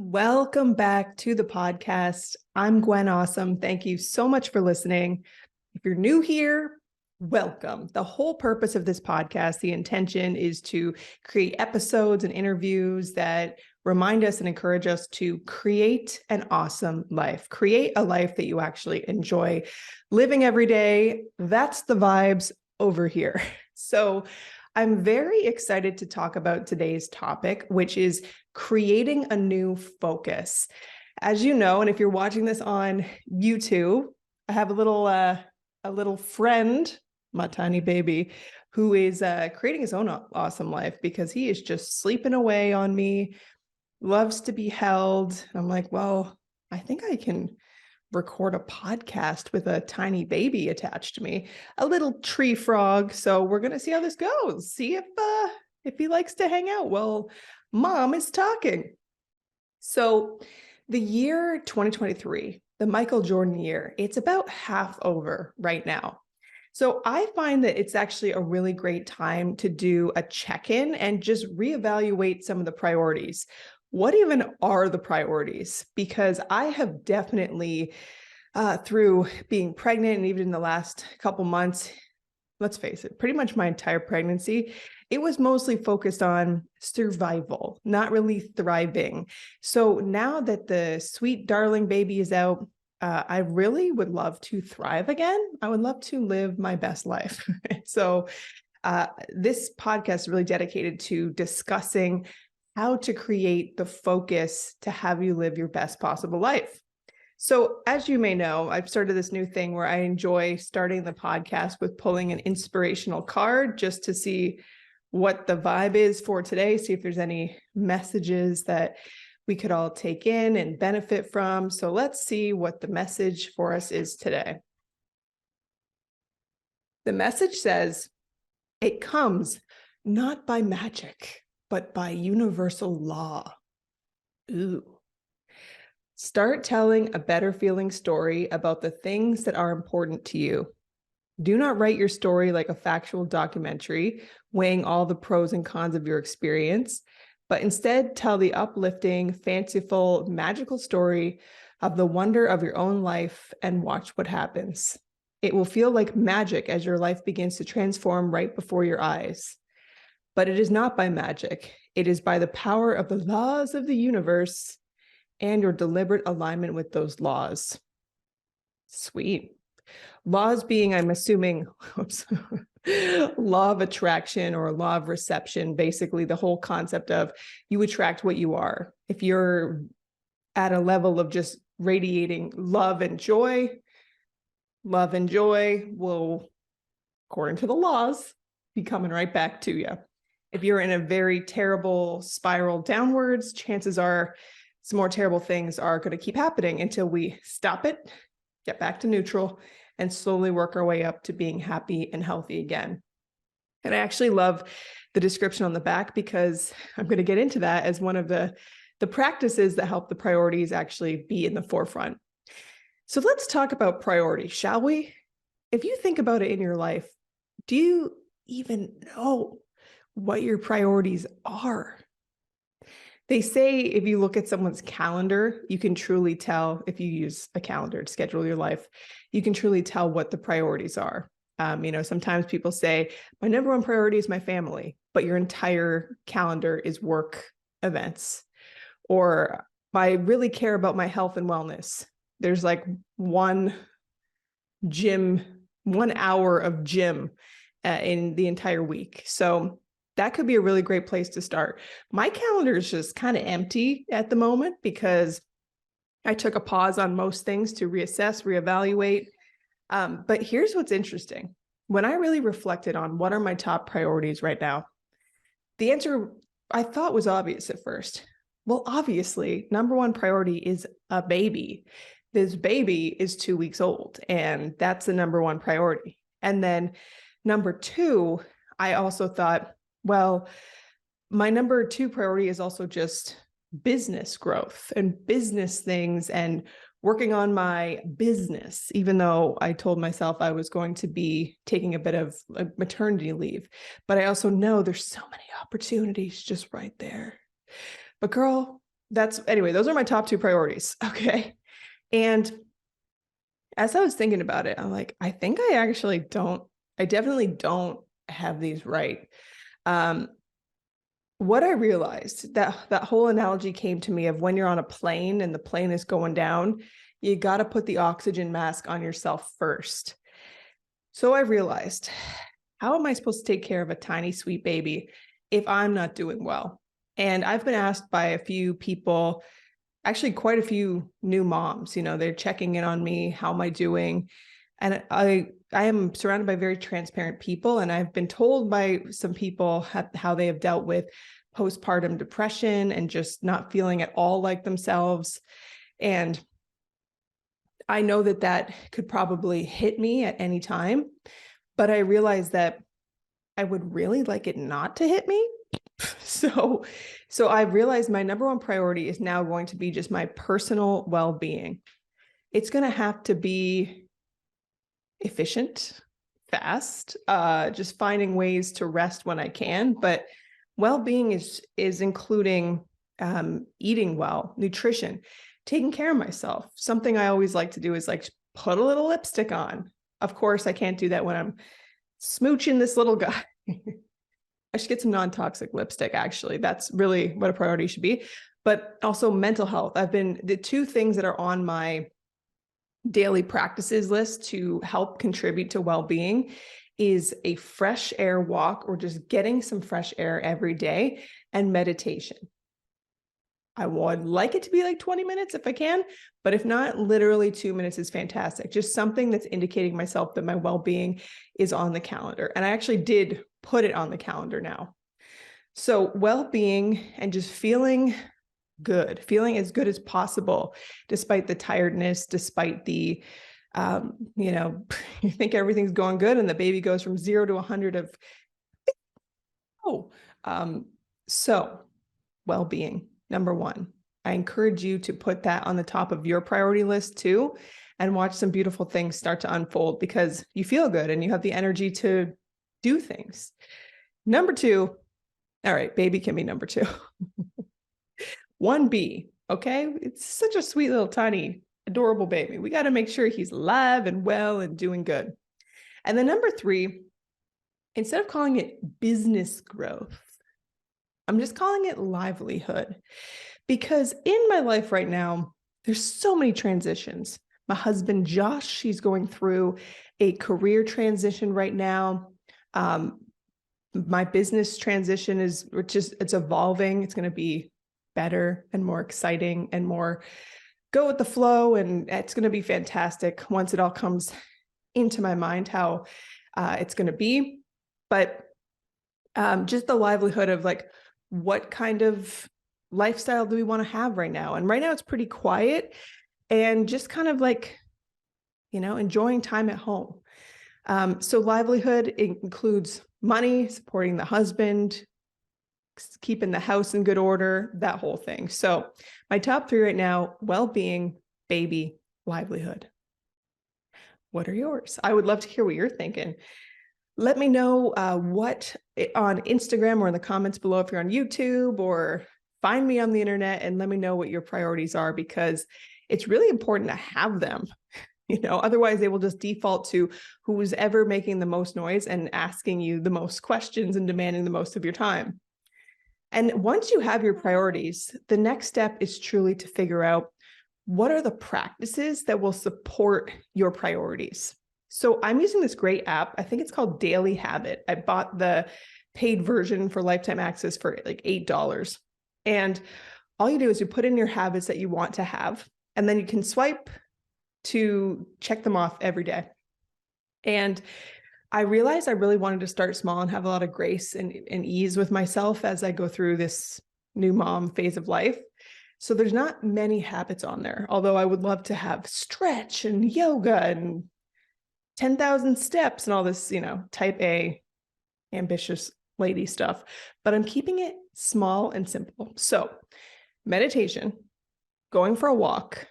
Welcome back to the podcast. I'm Gwen Aussem. Thank you so much for listening. If you're new here, welcome. The whole purpose of this podcast, the intention is to create episodes and interviews that remind us and encourage us to create an awesome life, create a life that you actually enjoy living every day. That's the vibes over here. So I'm very excited to talk about today's topic, which is creating a new focus. As you know, and if you're watching this on YouTube, I have a little friend, my tiny baby, who is creating his own awesome life because he is just sleeping away on me, loves to be held. I'm like, well, I think I can record a podcast with a tiny baby attached to me, a little tree frog. So we're going to see how this goes. See if he likes to hang out while mom is talking. So the year 2023, the Michael Jordan year, it's about half over right now. So I find that it's actually a really great time to do a check-in and just reevaluate some of the priorities. What even are the priorities? Because I have definitely, through being pregnant and even in the last couple months, let's face it, pretty much my entire pregnancy, it was mostly focused on survival, not really thriving. So now that the sweet darling baby is out, I really would love to thrive again. I would love to live my best life. So this podcast is really dedicated to discussing how to create the focus to have you live your best possible life. So as you may know, I've started this new thing where I enjoy starting the podcast with pulling an inspirational card just to see what the vibe is for today, see if there's any messages that we could all take in and benefit from. So let's see what the message for us is today. The message says, it comes not by magic, but by universal law. Ooh. Start telling a better feeling story about the things that are important to you. Do not write your story like a factual documentary, weighing all the pros and cons of your experience, but instead tell the uplifting, fanciful, magical story of the wonder of your own life and watch what happens. It will feel like magic as your life begins to transform right before your eyes. But it is not by magic. It is by the power of the laws of the universe and your deliberate alignment with those laws. Sweet. Laws being, I'm assuming, law of attraction or law of reception, basically the whole concept of you attract what you are. If you're at a level of just radiating love and joy will, according to the laws, be coming right back to you. If you're in a very terrible spiral downwards, chances are some more terrible things are going to keep happening until we stop it, get back to neutral, and slowly work our way up to being happy and healthy again. And I actually love the description on the back because I'm going to get into that as one of the practices that help the priorities actually be in the forefront. So let's talk about priorities, shall we? If you think about it in your life, do you even know what your priorities are? They say if you look at someone's calendar, you can truly tell, if you use a calendar to schedule your life, you can truly tell what the priorities are. Sometimes people say, my number one priority is my family, but your entire calendar is work events. Or I really care about my health and wellness. There's like 1 hour of gym in the entire week. So that could be a really great place to start. My calendar is just kind of empty at the moment because I took a pause on most things to reassess, reevaluate. But here's what's interesting. When I really reflected on what are my top priorities right now, the answer I thought was obvious at first. Well, obviously, number one priority is a baby. This baby is 2 weeks old, and that's the number one priority. And then number two, I also thought, well, my number two priority is also just business growth and business things and working on my business, even though I told myself I was going to be taking a bit of a maternity leave. But I also know there's so many opportunities just right there. But girl, those are my top two priorities. Okay. And as I was thinking about it, I'm like, I think I definitely don't have these right. What I realized, that whole analogy came to me of when you're on a plane and the plane is going down, you got to put the oxygen mask on yourself first. So I realized, how am I supposed to take care of a tiny, sweet baby if I'm not doing well? And I've been asked by a few people, actually quite a few new moms, they're checking in on me. How am I doing? And I am surrounded by very transparent people. And I've been told by some people how they have dealt with postpartum depression and just not feeling at all like themselves. And I know that could probably hit me at any time, but I realized that I would really like it not to hit me. So I've realized my number one priority is now going to be just my personal well-being. It's going to have to be efficient, fast, just finding ways to rest when I can. But well-being is including eating well, nutrition, taking care of myself. Something I always like to do is like put a little lipstick on. Of course, I can't do that when I'm smooching this little guy. I should get some non-toxic lipstick, actually. That's really what a priority should be. But also mental health. The two things that are on my daily practices list to help contribute to well-being is a fresh air walk, or just getting some fresh air every day, and meditation. I would like it to be like 20 minutes if I can, but if not, literally 2 minutes is fantastic. Just something that's indicating myself that my well-being is on the calendar. And I actually did put it on the calendar now. So well-being and just feeling good, feeling as good as possible, despite the tiredness, despite the, you think everything's going good and the baby goes from 0 to 100 of, so well-being. Number one, I encourage you to put that on the top of your priority list too, and watch some beautiful things start to unfold because you feel good and you have the energy to do things. Number two, all right, baby can be number two. 1B, okay? It's such a sweet little tiny, adorable baby. We got to make sure he's alive and well and doing good. And then number three, instead of calling it business growth, I'm just calling it livelihood, because in my life right now, there's so many transitions. My husband, Josh, he's going through a career transition right now. My business transition it's evolving. It's going to be better and more exciting and more go with the flow. And it's going to be fantastic once it all comes into my mind, how it's going to be. But just the livelihood of like, what kind of lifestyle do we want to have right now? And right now it's pretty quiet and just kind of like, enjoying time at home. So livelihood includes money, supporting the husband, keeping the house in good order, that whole thing. So my top three right now: well-being, baby, livelihood. What are yours? I would love to hear what you're thinking. Let me know what on Instagram or in the comments below if you're on YouTube, or find me on the internet and let me know what your priorities are, because it's really important to have them. Otherwise they will just default to who's ever making the most noise and asking you the most questions and demanding the most of your time. And once you have your priorities, the next step is truly to figure out what are the practices that will support your priorities. So I'm using this great app. I think it's called Daily Habit. I bought the paid version for lifetime access for like $8. And all you do is you put in your habits that you want to have, and then you can swipe to check them off every day. And I realized I really wanted to start small and have a lot of grace and ease with myself as I go through this new mom phase of life. So there's not many habits on there, although I would love to have stretch and yoga and 10,000 steps and all this, type A, ambitious lady stuff, but I'm keeping it small and simple. So meditation, going for a walk,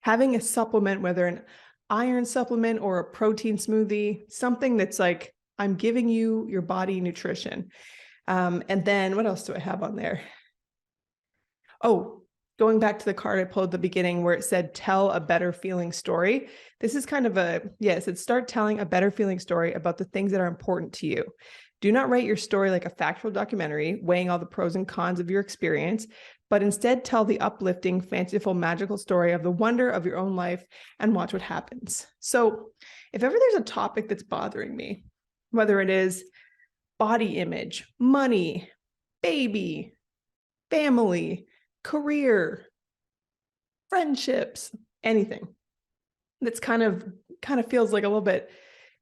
having a supplement, whether an iron supplement or a protein smoothie, something that's like, I'm giving you your body nutrition. And then what else do I have on there? Oh, going back to the card I pulled at the beginning where it said, tell a better feeling story. This is kind of it start telling a better feeling story about the things that are important to you. Do not write your story like a factual documentary, weighing all the pros and cons of your experience, but instead tell the uplifting, fanciful, magical story of the wonder of your own life and watch what happens. So if ever there's a topic that's bothering me, whether it is body image, money, baby, family, career, friendships, anything that's kind of feels like a little bit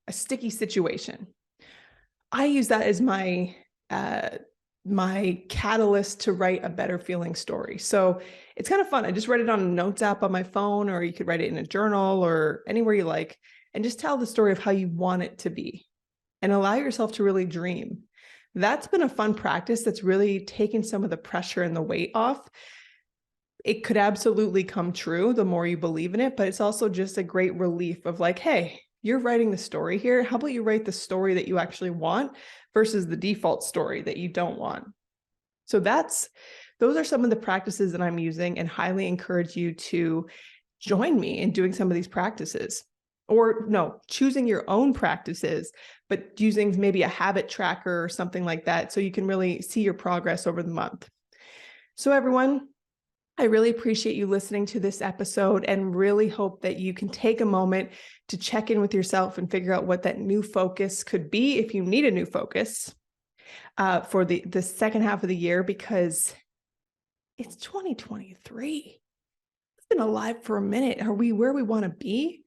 a sticky situation, I use that as my catalyst to write a better feeling story. So it's kind of fun. I just write it on a notes app on my phone, or you could write it in a journal or anywhere you like, and just tell the story of how you want it to be and allow yourself to really dream. That's been a fun practice that's really taken some of the pressure and the weight off. It could absolutely come true the more you believe in it, but it's also just a great relief of like, hey, you're writing the story here. How about you write the story that you actually want versus the default story that you don't want? So those are some of the practices that I'm using, and highly encourage you to join me in doing some of these practices. Or no, choosing your own practices, but using maybe a habit tracker or something like that so you can really see your progress over the month. So everyone, I really appreciate you listening to this episode and really hope that you can take a moment to check in with yourself and figure out what that new focus could be if you need a new focus for the second half of the year, because it's 2023. It's been alive for a minute. Are we where we want to be?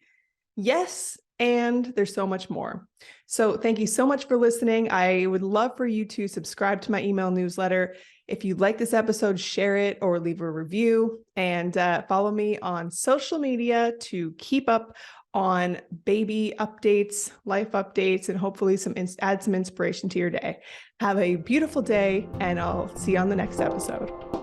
Yes, and there's so much more. So thank you so much for listening. I would love for you to subscribe to my email newsletter. If you like this episode, share it or leave a review, and follow me on social media to keep up on baby updates, life updates, and hopefully add some inspiration to your day. Have a beautiful day, and I'll see you on the next episode.